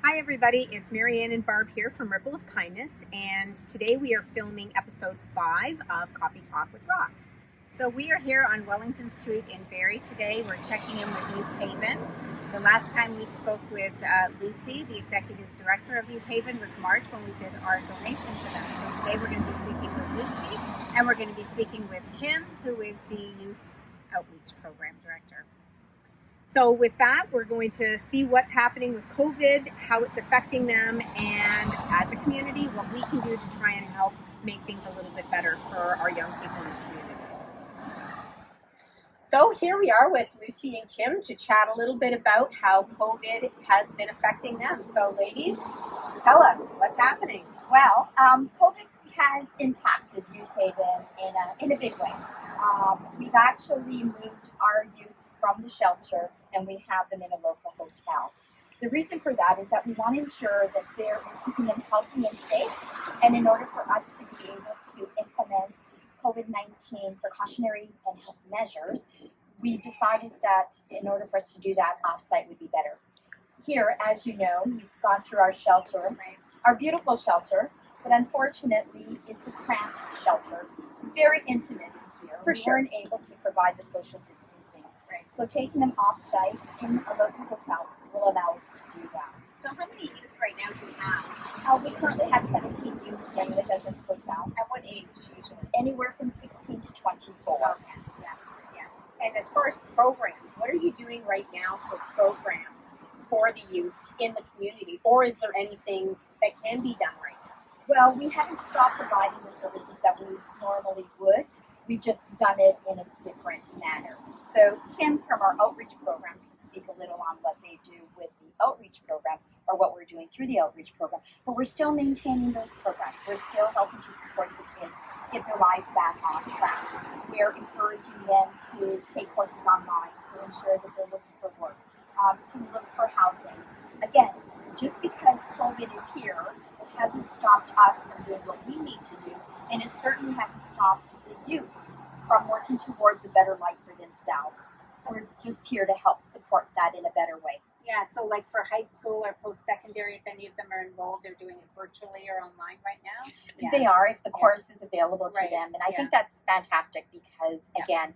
Hi everybody, it's Marianne and Barb here from Ripple of Kindness, and today we are filming episode 5 of Coffee Talk with ROK. So we are here on Wellington Street in Barrie today. We're checking in with Youth Haven. The last time we spoke with Lucy, the Executive Director of Youth Haven, was March when we did our donation to them. So today we're going to be speaking with Lucy, and we're going to be speaking with Kim, who is the Youth Outreach Program Director. So with that, we're going to see what's happening with COVID, how it's affecting them, and as a community, what we can do to try and help make things a little bit better for our young people in the community. So here we are with Lucy and Kim to chat a little bit about how COVID has been affecting them. So ladies, tell us what's happening. Well, COVID has impacted Youth Haven in a big way. We've actually moved our youth from the shelter, and we have them in a local hotel. The reason for that is that we want to ensure that they're keeping them healthy and safe, and in order for us to be able to implement COVID-19 precautionary and health measures, we decided that in order for us to do that, off-site would be better. Here, as you know, we've gone through our shelter, our beautiful shelter, but unfortunately, it's a cramped shelter, very intimate in here. We weren't able to provide the social distancing. So taking them off-site in a local hotel will allow us to do that. So how many youth right now do you have? We currently have 17 youth staying with us in the hotel. At what age usually? Anywhere from 16 to 24. Okay, yeah. And as far as programs, what are you doing right now for programs for the youth in the community? Or is there anything that can be done right now? Well, we haven't stopped providing the services that we normally would. We've just done it in a different manner. So Kim from our outreach program can speak a little on what they do with the outreach program or what we're doing through the outreach program. But we're still maintaining those programs. We're still helping to support the kids get their lives back on track. We're encouraging them to take courses online to ensure that they're looking for work, to look for housing. Again, just because COVID is here, it hasn't stopped us from doing what we need to do, and it certainly hasn't stopped the youth from working towards a better life for themselves. So we're just here to help support that in a better way. Yeah, so like for high school or post-secondary, if any of them are enrolled, they're doing it virtually or online right now? Yeah. They are, if the course is available to them. And I think that's fantastic because, again,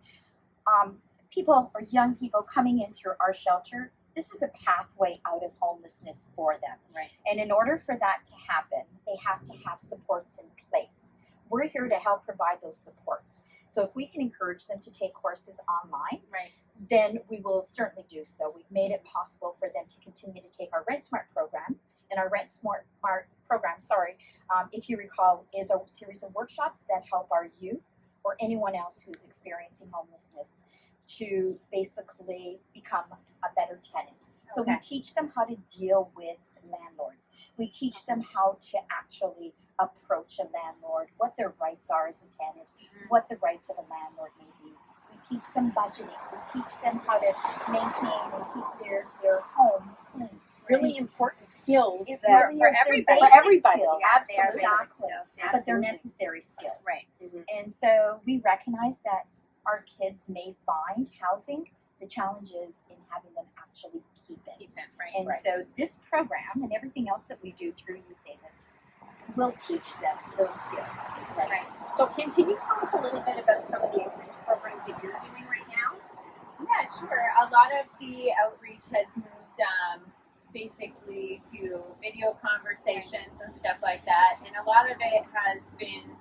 people or young people coming in through our shelter, this is a pathway out of homelessness for them. Right. And in order for that to happen, they have to have supports in place. We're here to help provide those supports. So if we can encourage them to take courses online, then we will certainly do so. We've made it possible for them to continue to take our Rent Smart program. And our Rent Smart program, if you recall, is a series of workshops that help our youth or anyone else who's experiencing homelessness to basically become a better tenant. So we teach them how to deal with landlords. We teach them how to actually approach a landlord, what their rights are as a tenant, what the rights of a landlord may be. We teach them budgeting. We teach them how to maintain and keep their home clean. Really important skills for everybody. Skills. Absolutely. Exactly. But they're necessary skills. Right. And so we recognize that our kids may find housing. The challenge is in having them actually keep it. And so this program and everything else that we do through Youth Haven will teach them those skills. Right. So Kim, can you tell us a little bit about some of the outreach programs that you're doing right now? Yeah, sure. A lot of the outreach has moved basically to video conversations and stuff like that. And a lot of it has been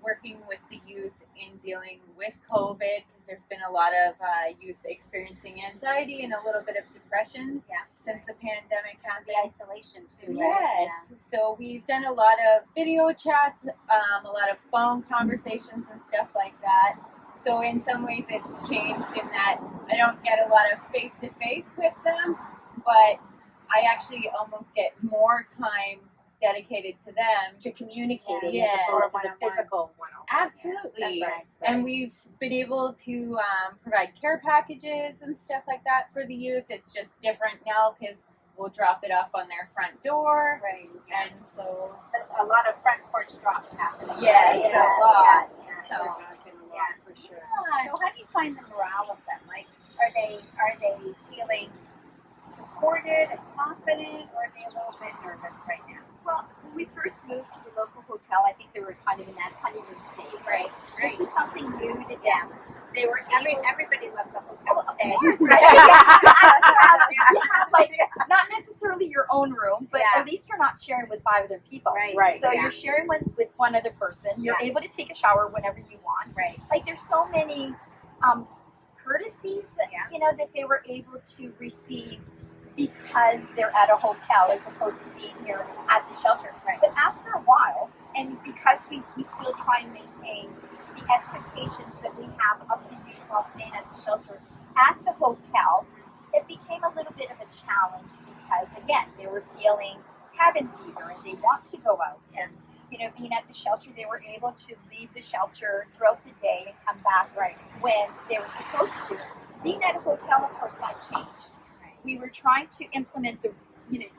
working with the youth in dealing with COVID, because there's been a lot of youth experiencing anxiety and a little bit of depression since the pandemic happened. The isolation too, right? Yes. So we've done a lot of video chats, a lot of phone conversations and stuff like that. So in some ways it's changed in that I don't get a lot of face-to-face with them, but I actually almost get more time dedicated to them. To communicating as opposed to the physical one-on-one. Absolutely. And we've been able to provide care packages and stuff like that for the youth. It's just different now because we'll drop it off on their front door. Right. And so a lot of front porch drops happening. Yes, a lot. So for sure. So how do you find the morale of them? Like, are they feeling supported and confident, or are they a little bit nervous right now? Well, when we first moved to the local hotel, I think they were kind of in that honeymoon stage. Right. This is something new to them. They were Everybody loves a hotel Of stay. course, right? You have like not necessarily your own room, but Yeah. at least you're not sharing with 5 other people. Right. So Yeah. you're sharing with one other person. You're Yeah. able to take a shower whenever you want. Right. Like there's so many courtesies that, Yeah. that they were able to receive because they're at a hotel as opposed to being here at the shelter. Right. But after a while, and because we still try and maintain the expectations that we have of the youth while staying at the shelter at the hotel, it became a little bit of a challenge because, again, they were feeling cabin fever and they want to go out. And, being at the shelter, they were able to leave the shelter throughout the day and come back when they were supposed to. Being at a hotel, of course, that changed. We were trying to implement the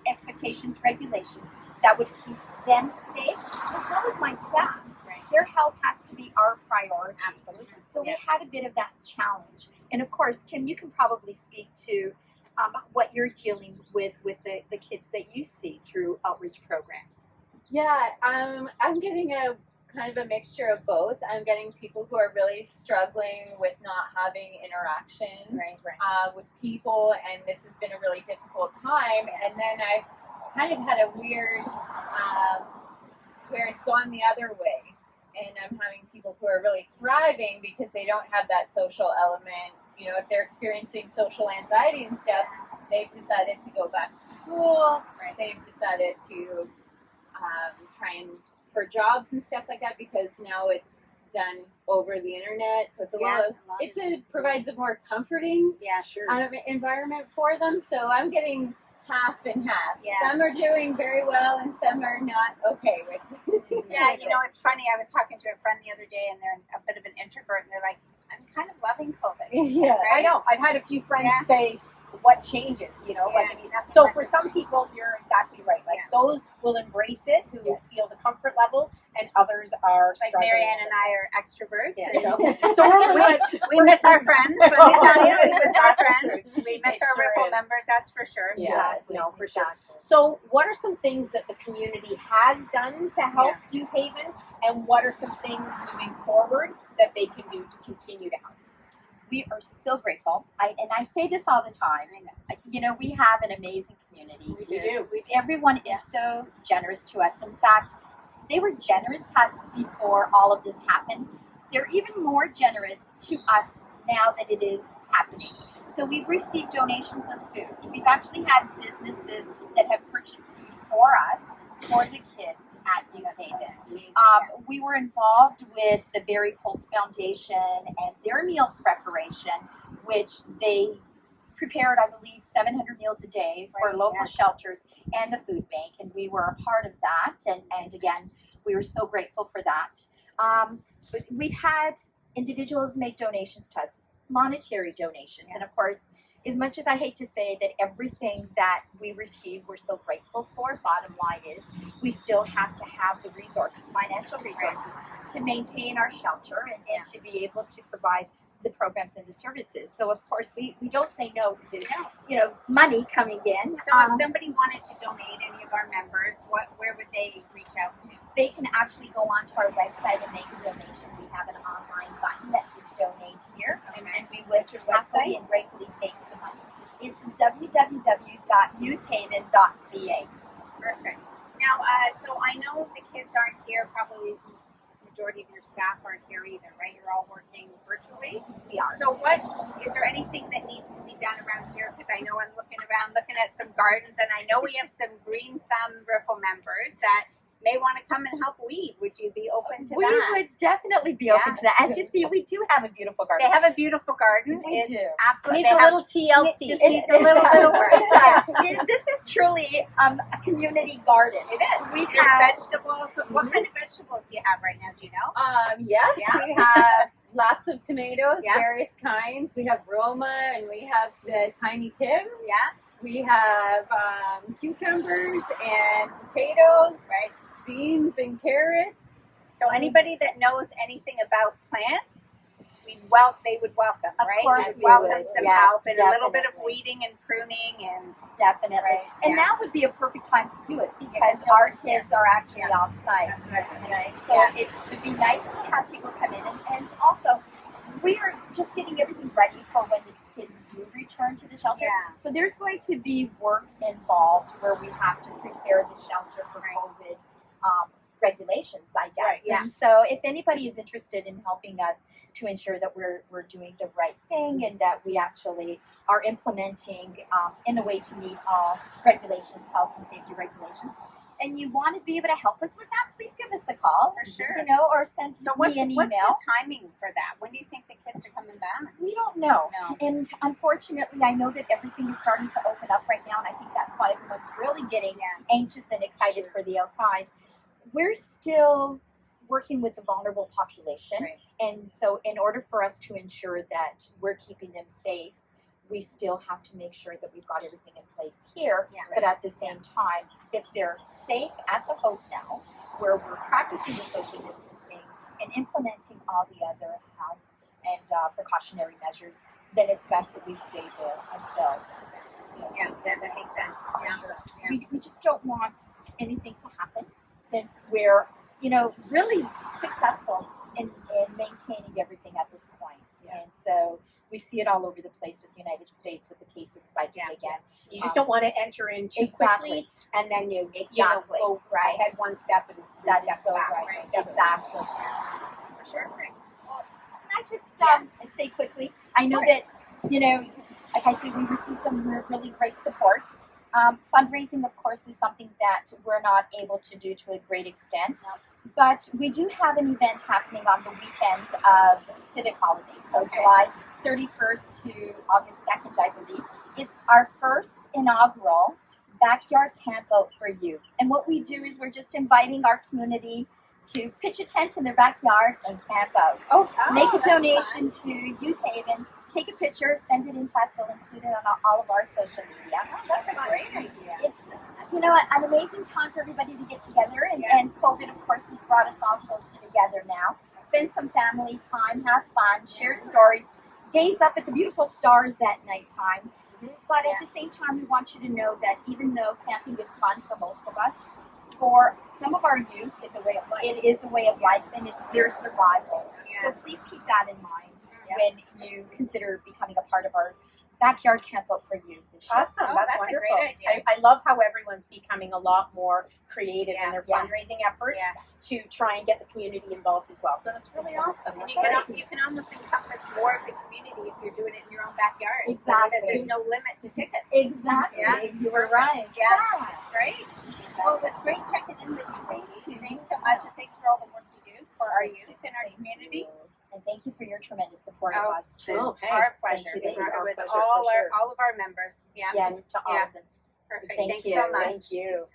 expectations, regulations that would keep them safe as well as my staff. Right. Their health has to be our priority. Absolutely. So we had a bit of that challenge. And of course, Kim, you can probably speak to what you're dealing with the kids that you see through outreach programs. Yeah, I'm getting a kind of a mixture of both. I'm getting people who are really struggling with not having interaction with people, and this has been a really difficult time. And then I've kind of had a weird where it's gone the other way, and I'm having people who are really thriving because they don't have that social element. If they're experiencing social anxiety and stuff, they've decided to go back to school. They've decided to try and for jobs and stuff like that because now it's done over the internet, so it's provides a more comforting environment for them. So I'm getting half and half. Yeah. Some are doing very well and some are not okay with it. Yeah, it's funny. I was talking to a friend the other day, and they're a bit of an introvert, and they're like, "I'm kind of loving COVID." Yeah. I know. I've had a few friends Yeah. say, what changes, Yeah. So for some people, you're exactly right. Like those will embrace it, who feel the comfort level, and others are Like struggling. Marianne and I are extroverts. Yeah, and so we're we miss our friends. Let me tell you, we miss our That's friends. true. We miss It our sure Ripple is. members, that's for sure. Yeah, no, for sure. So what are some things that the community has done to help Youth Haven, and what are some things moving forward that they can do to continue to help? We are so grateful. I say this all the time. We have an amazing community. We do. Everyone is so generous to us. In fact, they were generous to us before all of this happened. They're even more generous to us now that it is happening. So we've received donations of food. We've actually had businesses that have purchased food for us, for the kids at Youth Haven. We were involved with the Barry Colts Foundation and their meal preparation, which they prepared, I believe, 700 meals a day for local shelters and the food bank, and we were a part of that. And again, we were so grateful for that. But we've had individuals make donations to us, monetary donations, and of course, as much as I hate to say that everything that we receive we're so grateful for, bottom line is we still have to have the resources, financial resources, to maintain our shelter and to be able to provide the programs and the services. So of course we don't say no to money coming in. So if somebody wanted to donate, any of our members, where would they reach out to? They can actually go onto our website and make a donation. We have an online button that says donate here, and we would happily and gratefully take the money. It's www.youthhaven.ca. Perfect. Now, so I know the kids aren't here, probably the majority of your staff aren't here either, right? You're all working virtually? We are. So is there anything that needs to be done around here? Because I know I'm looking around, looking at some gardens, and I know we have some Green Thumb Ripple members that may want to come and help weed. Would you be open to We that? would definitely be open to that. As you see, we do have a beautiful garden. They have a beautiful garden. We It's do. absolutely. Needs a little TLC. Just needs a little bit of work. This is truly a community garden. It is. There's Vegetables. What kind of vegetables do you have right now? Do you know? Yeah, Yeah. we have lots of tomatoes, Yeah. various kinds. We have Roma and we have the Tiny Tims. Yeah. We have cucumbers and potatoes, Right. beans and carrots. So anybody that knows anything about plants, they would welcome, Of right? course And we welcome would. some Yes, help and a little bit of definitely. weeding and pruning and Definitely. Right, And yeah. now would be a perfect time to do it because Because no our one's here. kids are actually Yeah. off site. That's what I was Right? saying. So Yeah. it would be nice to have people come in and also we are just getting everything ready for when the kids do return to the shelter. Yeah. So there's going to be work involved where we have to prepare the shelter for COVID regulations, I guess. Right, yeah. And so if anybody is interested in helping us to ensure that we're doing the right thing and that we actually are implementing in a way to meet all regulations, health and safety regulations, and you want to be able to help us with that, please give us a call. For sure. You know, or send So me an email. what's the timing for that? When do you think the kids are coming back? We don't know. No. And unfortunately, I know that everything is starting to open up right now, and I think that's why everyone's really getting anxious and excited for the outside. We're still working with the vulnerable population, Right. and so in order for us to ensure that we're keeping them safe, we still have to make sure that we've got everything in place here. Yeah. But at the same time, if they're safe at the hotel, where we're practicing the social distancing and implementing all the other health and precautionary measures, then it's best that we stay there until. Yeah, that makes sense. Yeah. Yeah. We just don't want anything to happen since we're, really successful in maintaining everything at this point. Yeah. And so we see it all over the place with the United States with the cases spiking again. You just don't want to enter in too Exactly. quickly, and then you Exactly. go Right. ahead one step and three That steps is so back. right. Right. Exactly. For sure. Well, can I just say quickly? I know that, like I said, we received some really great support. Fundraising, of course, is something that we're not able to do to a great extent. But we do have an event happening on the weekend of civic holidays, so Okay. July 31st to August 2nd, I believe. It's our first inaugural backyard campout for youth. And what we do is we're just inviting our community to pitch a tent in their backyard and camp out. Make a that's donation to Youth Haven, take a picture, send it in to us, we'll include it on all of our social media. Oh, that's a great idea. It's an amazing time for everybody to get together, and COVID, of course, has brought us all closer together now. Spend some family time, have fun, share stories, gaze up at the beautiful stars at nighttime. But at the same time, we want you to know that even though camping is fun for most of us, for some of our youth, it's a way of life. It is a way of life, and it's their survival. Yeah. So please keep that in mind when you consider becoming a part of our backyard campout for youth. Awesome. Oh, That's that's a wonderful. great idea. I love how everyone's becoming a lot more creative in their Yes. fundraising efforts Yeah. to try and get the community involved as well. So that's really awesome. And That's you great. can almost encompass more of the community if you're doing it in your own backyard. Exactly. Because there's no limit to tickets. Exactly. Yeah. You were right. Yeah. Yes. Great. Well, it was great checking in with you ladies. Thanks so much, and thanks for all the work you do for our youth and our community. And thank you for your tremendous support Oh, of us too. It's Okay. our pleasure. Thank you. It Our was pleasure, all for sure. all of our members. Yeah. Yes, to all Yeah. of them. Perfect. Thank Thanks you. so much. Thank you.